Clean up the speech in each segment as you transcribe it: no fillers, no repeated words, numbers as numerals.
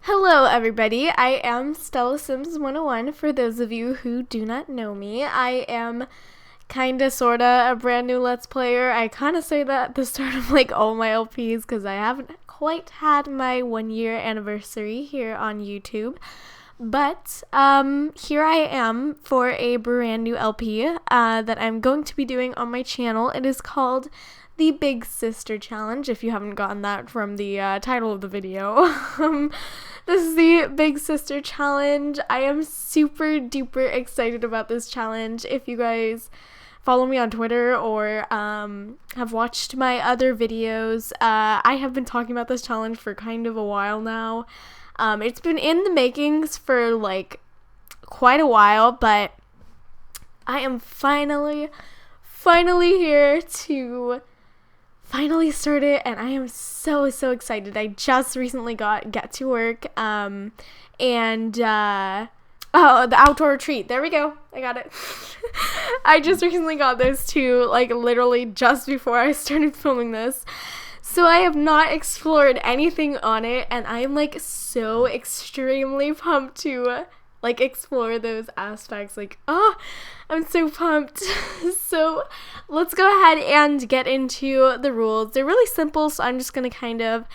Hello, everybody. I am Stella Sims 101. For those of you who do not know me, I am kinda sorta a brand new Let's Player. I kinda say that at the start of all my LPs because I haven't quite had my 1 year anniversary here on YouTube. But here I am for a brand new LP that I'm going to be doing on my channel. It is called the Big Sister Challenge, if you haven't gotten that from the title of the video. This is the Big Sister Challenge. I am super duper excited about this challenge. If you guys follow me on Twitter or have watched my other videos, I have been talking about this challenge for kind of a while now. It's been in the makings for quite a while, but I am finally here to finally start it, and I am so excited. I just recently got Get to Work and the outdoor retreat. There we go. I got it. I just recently got those two, literally just before I started filming this. So I have not explored anything on it, and I am so extremely pumped to explore those aspects. I'm so pumped. So let's go ahead and get into the rules. They're really simple, so I'm just gonna kind of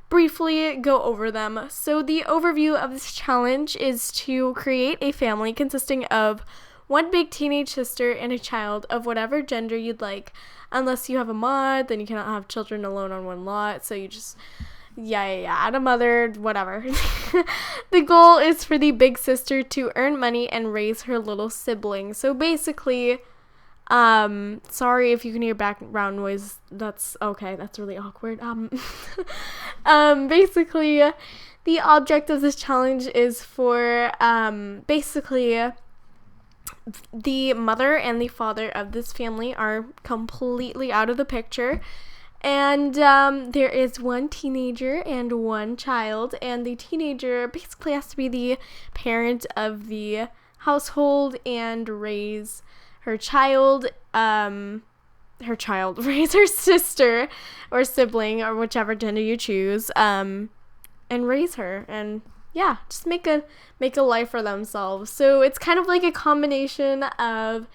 briefly go over them. So the overview of this challenge is to create a family consisting of one big teenage sister and a child of whatever gender you'd like. Unless you have a mod, then you cannot have children alone on one lot, so you just add a mother, whatever. The goal is for the big sister to earn money and raise her little sibling. So basically, sorry if you can hear background noise. That's okay. That's really awkward. Basically, the object of this challenge is for, basically, the mother and the father of this family are completely out of the picture. And there is one teenager and one child, and the teenager basically has to be the parent of the household and raise her child, raise her sister or sibling or whichever gender you choose, and raise her, and just make a life for themselves. So it's kind of like a combination of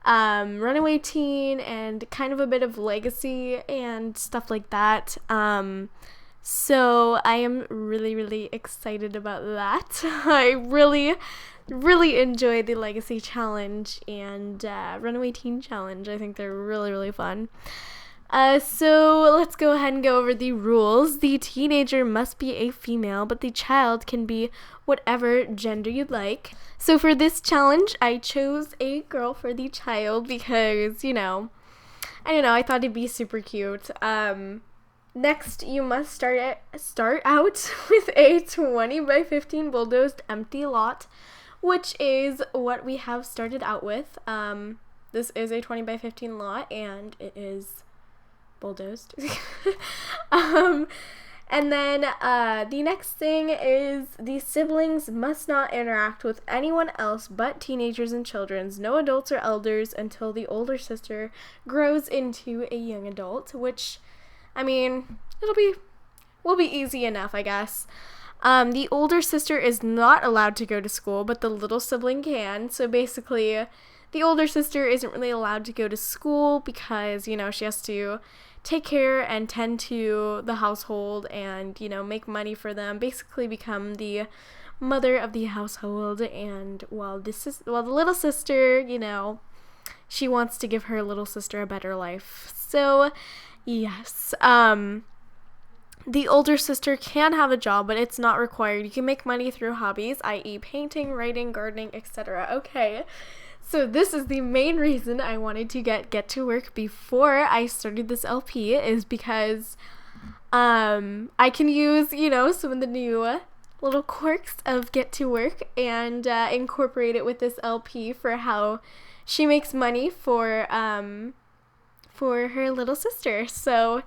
runaway teen and kind of a bit of legacy and stuff like that. So I am really excited about that. I really enjoy the legacy challenge and runaway teen challenge. I think they're really fun. So let's go ahead and go over the rules. The teenager must be a female, but the child can be whatever gender you'd like. So for this challenge, I chose a girl for the child because, I don't know, I thought it'd be super cute. Next, you must start out with a 20 by 15 bulldozed empty lot, which is what we have started out with. This is a 20 by 15 lot, and it is bulldozed. And then the next thing is the siblings must not interact with anyone else but teenagers and children, no adults or elders, until the older sister grows into a young adult, which, I mean, will be easy enough, I guess. The older sister is not allowed to go to school, but the little sibling can. So basically, the older sister isn't really allowed to go to school because, she has to take care and tend to the household and, make money for them, basically become the mother of the household. And while the little sister, she wants to give her little sister a better life. So, yes, the older sister can have a job, but it's not required. You can make money through hobbies, i.e. painting, writing, gardening, etc. Okay. So this is the main reason I wanted to get to work before I started this LP, is because I can use, some of the new little quirks of Get to Work and incorporate it with this LP for how she makes money for her little sister. So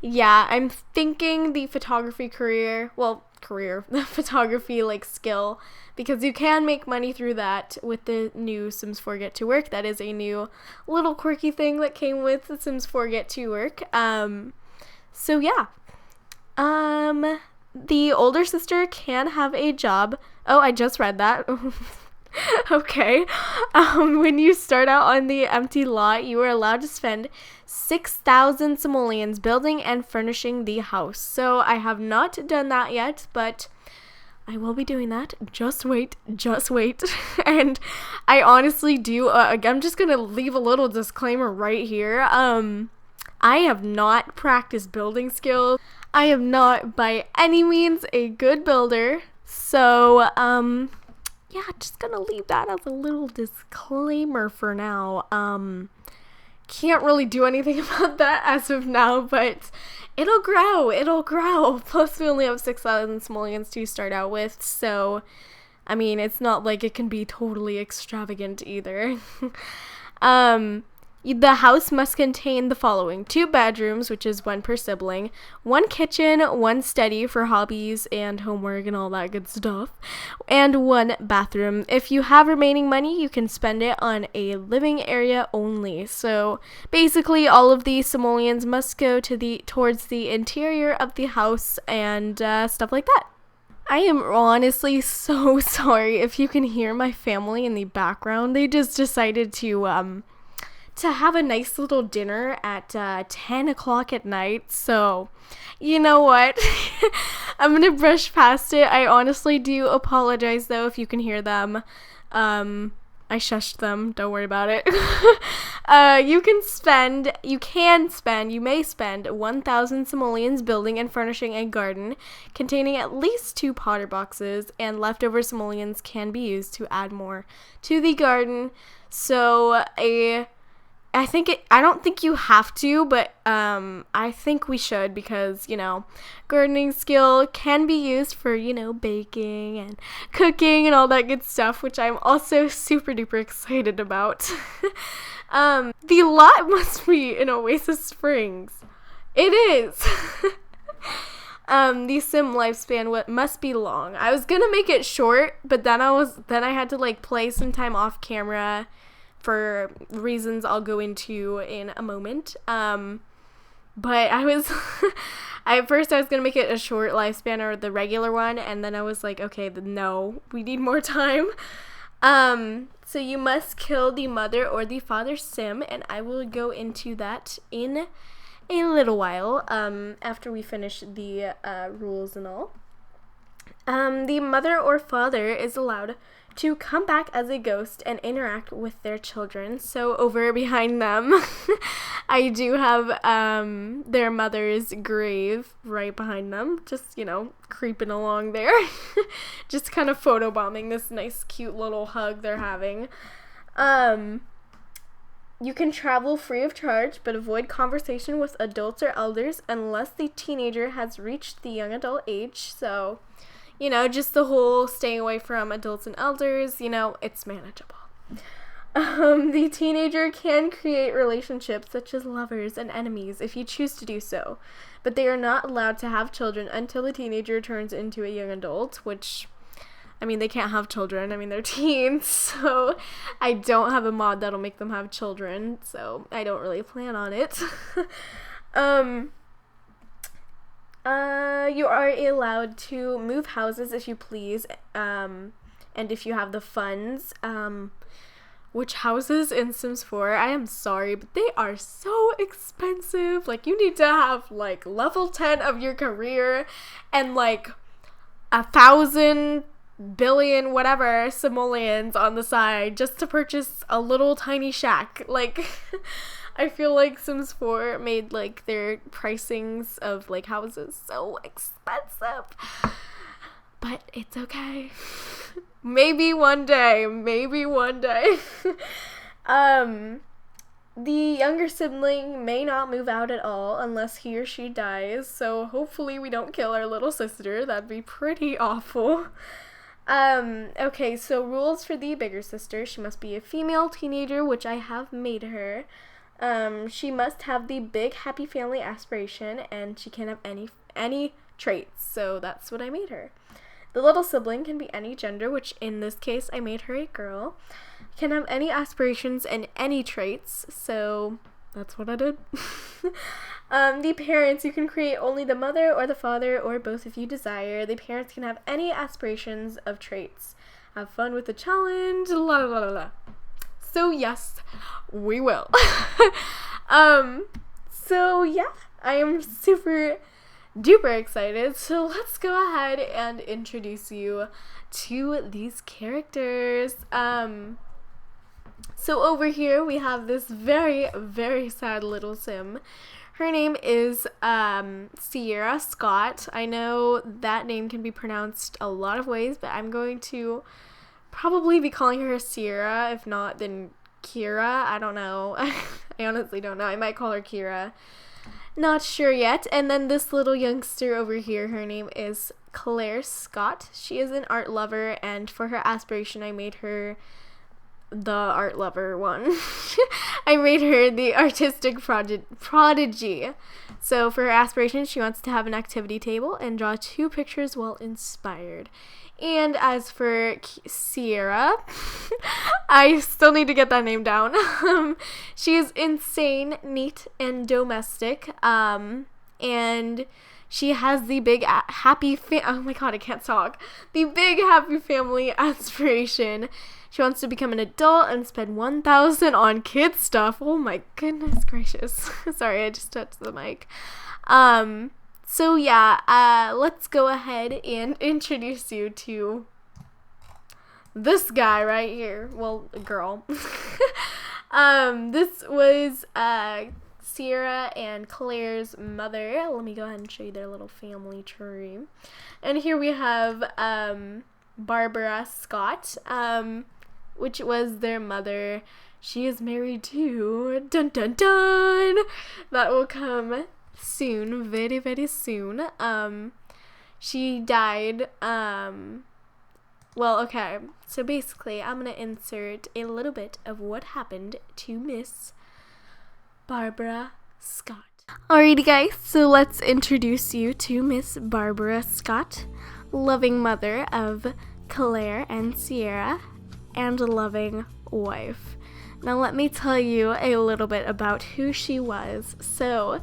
I'm thinking the photography the photography skill, because you can make money through that with the new Sims 4 Get to Work. That is a new little quirky thing that came with the Sims 4 Get to Work. So The older sister can have a job. Oh, I just read that. Okay. When you start out on the empty lot, you are allowed to spend 6,000 simoleons building and furnishing the house. So I have not done that yet, but I will be doing that. Just wait. And I honestly do. I'm just gonna leave a little disclaimer right here. I have not practiced building skills. I am not by any means a good builder. So, yeah, just gonna leave that as a little disclaimer for now. Can't really do anything about that as of now, but it'll grow. Plus, we only have 6,000 simoleons to start out with, so, I mean, it's not like it can be totally extravagant either. The house must contain the following: 2 bedrooms, which is 1 per sibling, 1 kitchen, 1 study for hobbies and homework and all that good stuff, and 1 bathroom. If you have remaining money, you can spend it on a living area only. So basically, all of the simoleons must go towards the interior of the house and stuff like that. I am honestly so sorry if you can hear my family in the background. They just decided to have a nice little dinner at 10 o'clock at night. So, you know what? I'm going to brush past it. I honestly do apologize, though, if you can hear them. I shushed them. Don't worry about it. You may spend 1,000 simoleons building and furnishing a garden containing at least 2 potter boxes, and leftover simoleons can be used to add more to the garden. So, I don't think you have to, but I think we should, because, gardening skill can be used for, baking and cooking and all that good stuff, which I'm also super duper excited about. The lot must be in Oasis Springs. It is. The sim lifespan must be long. I was gonna make it short, but then I had to play some time off camera for reasons I'll go into in a moment. But at first I was gonna make it a short lifespan, or the regular one, and then I was like, okay, no, we need more time. So you must kill the mother or the father sim, and I will go into that in a little while, after we finish the rules and all. The mother or father is allowed to come back as a ghost and interact with their children. So over behind them, I do have their mother's grave right behind them, just, creeping along there. Just kind of photobombing this nice, cute little hug they're having. You can travel free of charge, but avoid conversation with adults or elders unless the teenager has reached the young adult age. So, just the whole staying away from adults and elders, it's manageable. The teenager can create relationships such as lovers and enemies if you choose to do so, but they are not allowed to have children until the teenager turns into a young adult, which, they can't have children. They're teens, so I don't have a mod that'll make them have children, so I don't really plan on it. You are allowed to move houses if you please, and if you have the funds. Which houses in Sims 4, I am sorry, but they are so expensive. You need to have, level 10 of your career and, 1,000 billion whatever simoleons on the side just to purchase a little tiny shack. I feel like Sims 4 made their pricings of houses so expensive, but it's okay. Maybe one day. The younger sibling may not move out at all unless he or she dies, so hopefully we don't kill our little sister. That'd be pretty awful. Okay, so rules for the bigger sister. She must be a female teenager, which I have made her. She must have the big happy family aspiration, and she can't have any traits, so that's what I made her. The little sibling can be any gender, which in this case I made her a girl. Can have any aspirations and any traits, so that's what I did. The parents, you can create only the mother or the father or both if you desire. The parents can have any aspirations of traits. Have fun with the challenge, la la la la. So yes, we will. So yeah, I am super duper excited. So let's go ahead and introduce you to these characters. So over here we have this very, very sad little sim. Her name is Sierra Scott. I know that name can be pronounced a lot of ways, but I'm going to probably be calling her Sierra. If not, then Kira. I don't know. I honestly don't know. I might call her Kira. Not sure yet. And then this little youngster over here, her name is Claire Scott. She is an art lover, and for her aspiration, I made her the art lover one. I made her the artistic prodigy. So for her aspiration, she wants to have an activity table and draw 2 pictures while inspired. And as for Sierra, I still need to get that name down. She is insane, neat, and domestic. And she has the big happy oh my god, I can't talk. The big happy family aspiration. She wants to become an adult and spend $1,000 on kid stuff. Oh my goodness gracious. Sorry, I just touched the mic. So yeah, let's go ahead and introduce you to this guy right here. Well, a girl. This was Sierra and Claire's mother. Let me go ahead and show you their little family tree. And here we have Barbara Scott, which was their mother. She is married to dun dun dun. That will come soon, very, very soon. She died, well, okay, so basically, I'm gonna insert a little bit of what happened to Miss Barbara Scott. Alrighty guys, so let's introduce you to Miss Barbara Scott, loving mother of Claire and Sierra, and loving wife. Now let me tell you a little bit about who she was. So,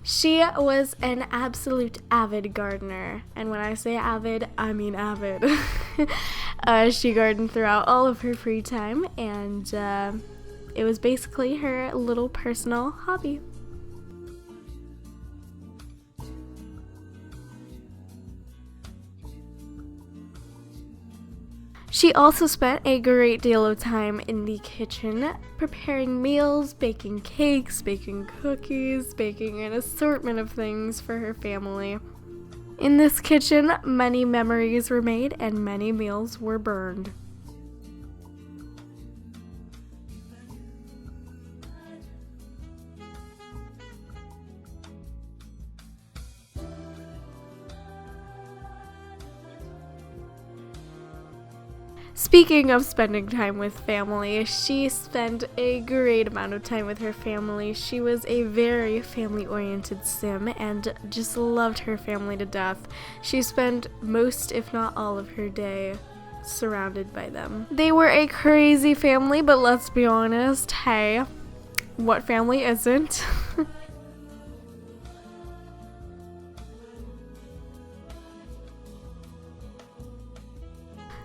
she was an absolute avid gardener, and when I say avid, I mean avid. She gardened throughout all of her free time, and it was basically her little personal hobby. She also spent a great deal of time in the kitchen, preparing meals, baking cakes, baking cookies, baking an assortment of things for her family. In this kitchen, many memories were made and many meals were burned. Speaking of spending time with family, she spent a great amount of time with her family. She was a very family-oriented sim and just loved her family to death. She spent most, if not all, of her day surrounded by them. They were a crazy family, but let's be honest, hey, what family isn't?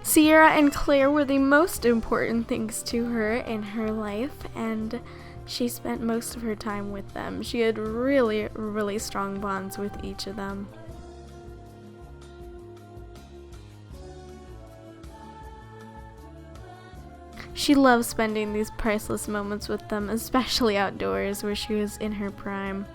Sierra and Claire were the most important things to her in her life, and she spent most of her time with them. She had really, really strong bonds with each of them. She loved spending these priceless moments with them, especially outdoors where she was in her prime.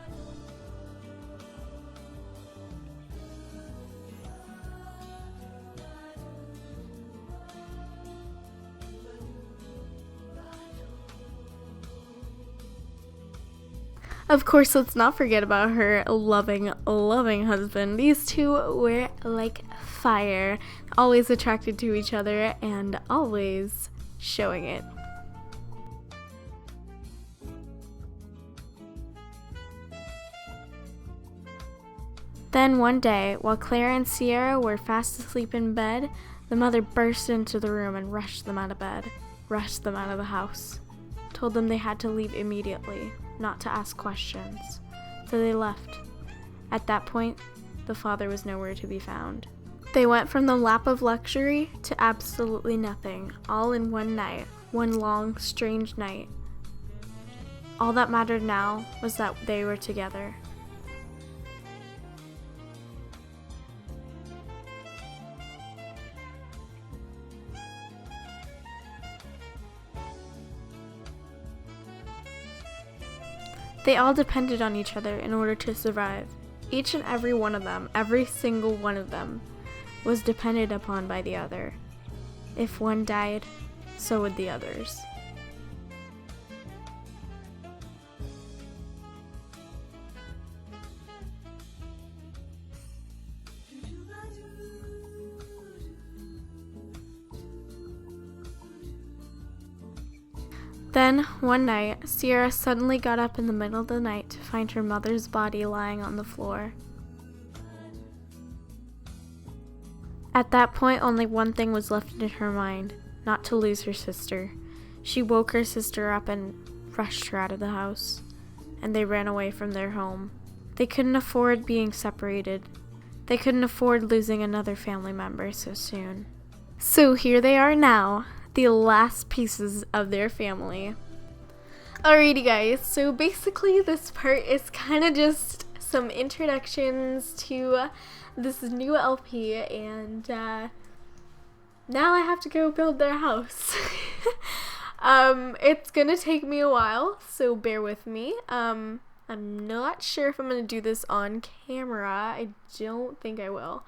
Of course, let's not forget about her loving husband. These two were like fire, always attracted to each other and always showing it. Then one day, while Claire and Sierra were fast asleep in bed, the mother burst into the room and rushed them out of bed, rushed them out of the house, told them they had to leave immediately, not to ask questions, So they left. At that point, the father was nowhere to be found. They went from the lap of luxury to absolutely nothing, all in one night, one long, strange night. All that mattered now was that they were together. They all depended on each other in order to survive. Each and every one of them, every single one of them, was depended upon by the other. If one died, so would the others. Then, one night, Sierra suddenly got up in the middle of the night to find her mother's body lying on the floor. At that point, only one thing was left in her mind, not to lose her sister. She woke her sister up and rushed her out of the house, and they ran away from their home. They couldn't afford being separated. They couldn't afford losing another family member so soon. So here they are now, the last pieces of their family. Alrighty guys, so basically this part is kind of just some introductions to this new LP, and now I have to go build their house. It's gonna take me a while, so bear with me. I'm not sure if I'm gonna do this on camera. I don't think I will.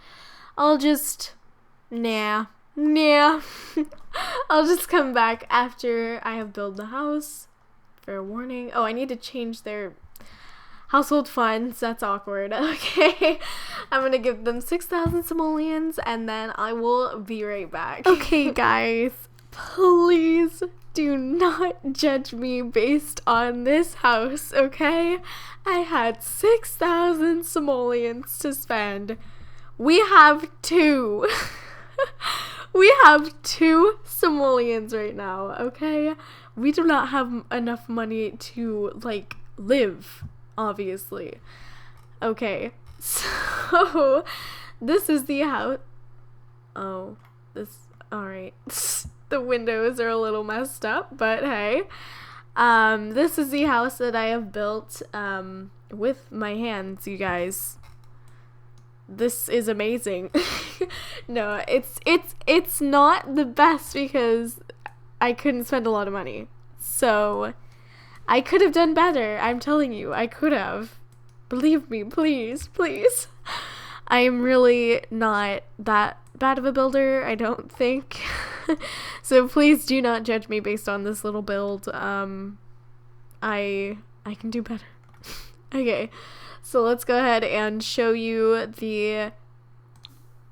I'll just I'll just come back after I have built the house. Fair warning. Oh, I need to change their household funds. That's awkward. Okay. I'm gonna give them 6,000 simoleons and then I will be right back. Okay, guys. Please do not judge me based on this house, okay? I had 6,000 simoleons to spend. We have 2. We have 2 simoleons right now, okay? We do not have enough money to, like, live, obviously. Okay, so this is the house. Oh, alright. The windows are a little messed up, but hey. This is the house that I have built, with my hands, you guys. This is amazing. No, it's not the best because I couldn't spend a lot of money. So I could have done better. I'm telling you, I could have. Believe me, please. I am really not that bad of a builder, I don't think. So please do not judge me based on this little build. I can do better. Okay. So let's go ahead and show you the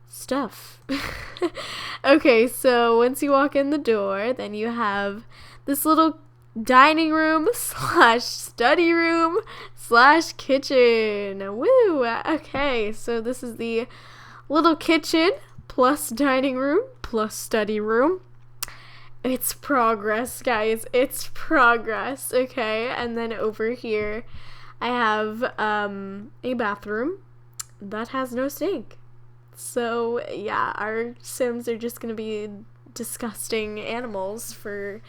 stuff. Okay, so once you walk in the door, then you have this little dining room / study room / kitchen. Woo! Okay, so this is the little kitchen plus dining room plus study room. It's progress, guys. It's progress, okay? And then over here, I have a bathroom that has no sink. So yeah, our Sims are just gonna be disgusting animals for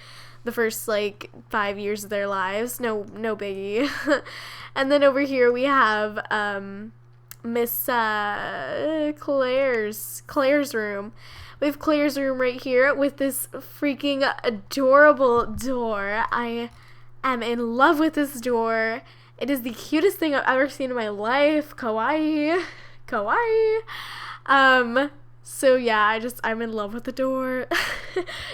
the first like 5 years of their lives. No biggie. And then over here we have Miss Claire's room. We have Claire's room right here with this freaking adorable door. I am in love with this door. It is the cutest thing I've ever seen in my life. Kawaii. So yeah, I'm in love with the door.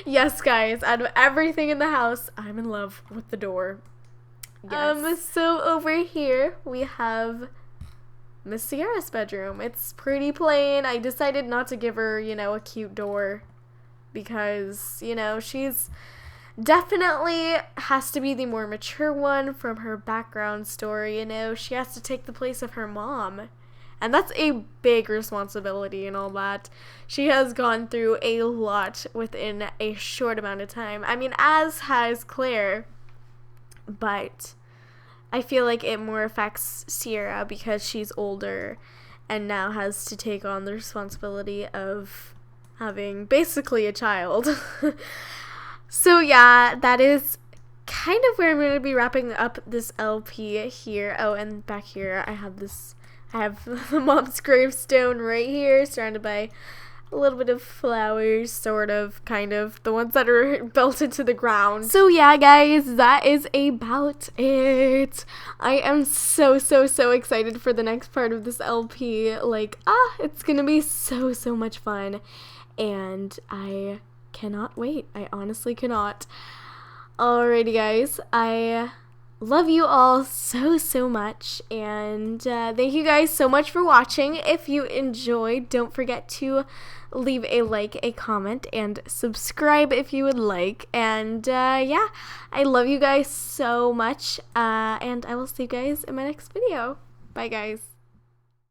Yes, guys, out of everything in the house, I'm in love with the door. Yes. So over here, we have Miss Sierra's bedroom. It's pretty plain. I decided not to give her, a cute door because, she's definitely has to be the more mature one from her background story, She has to take the place of her mom. And that's a big responsibility and all that. She has gone through a lot within a short amount of time. I mean, as has Claire. But I feel like it more affects Sierra because she's older and now has to take on the responsibility of having basically a child. So yeah, that is kind of where I'm going to be wrapping up this LP here. Oh, and back here I have the mom's gravestone right here, surrounded by a little bit of flowers, sort of, kind of, the ones that are built into the ground. So yeah, guys, that is about it. I am so excited for the next part of this LP. Like, it's gonna be so much fun, and I cannot wait. I honestly cannot. Alrighty, guys, I love you all so much, and thank you guys so much for watching. If you enjoyed, don't forget to leave a like, a comment, and subscribe if you would like. And yeah, I love you guys so much, and I will see you guys in my next video. Bye, guys.